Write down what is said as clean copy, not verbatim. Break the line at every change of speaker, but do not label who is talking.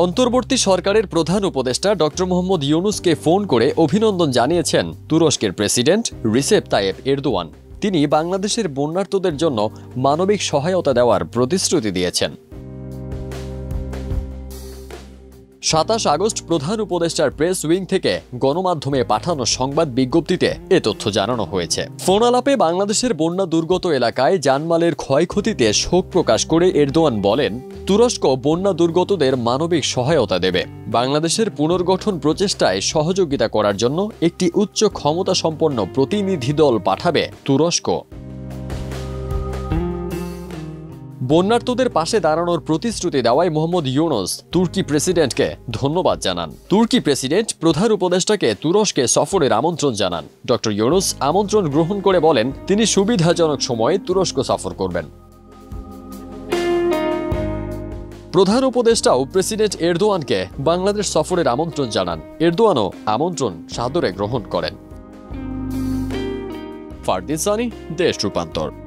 অন্তর্বর্তী সরকারের প্রধান উপদেষ্টা ডক্টর মোহাম্মদ ইউনূসকে ফোন করে অভিনন্দন জানিয়েছেন তুরস্কের প্রেসিডেন্ট রিসেপ তাইয়েপ এরদোয়ান। তিনি বাংলাদেশের বন্যার্তদের জন্য মানবিক সহায়তা দেওয়ার প্রতিশ্রুতি দিয়েছেন। 27 আগস্ট প্রধান উপদেষ্টার প্রেস উইং থেকে গণমাধ্যমে পাঠানো সংবাদ বিজ্ঞপ্তিতে এ তথ্য জানানো হয়েছে। ফোন আলাপে বাংলাদেশের বন্যা দুর্গত এলাকায় জানমালের ক্ষয়ক্ষতিতে শোক প্রকাশ করে এরদোয়ান বলেন, তুরস্ক বন্যা দুর্গতদের মানবিক সহায়তা দেবে। বাংলাদেশের পুনর্গঠন প্রচেষ্টায় সহযোগিতা করার জন্য একটি উচ্চ ক্ষমতা সম্পন্ন প্রতিনিধি দল পাঠাবে তুরস্ক। বন্যার্তদের পাশে দাঁড়ানোর প্রতিশ্রুতি দেওয়ায় মোহাম্মদ ইউনূস তুর্কি প্রেসিডেন্টকে ধন্যবাদ জানান। তুর্কি প্রেসিডেন্ট প্রধান উপদেষ্টাকে তুরস্কে সফরের আমন্ত্রণ জানান। ডক্টর ইউনূস আমন্ত্রণ গ্রহণ করে বলেন তিনি সুবিধাজনক সময়ে তুরস্ক সফর করবেন। প্রধান উপদেষ্টাও প্রেসিডেন্ট এরদোয়ানকে বাংলাদেশ সফরের আমন্ত্রণ জানান। এরদোয়ানও আমন্ত্রণ সাদরে গ্রহণ করেন। ফারদিন সানি, দেশ রূপান্তর।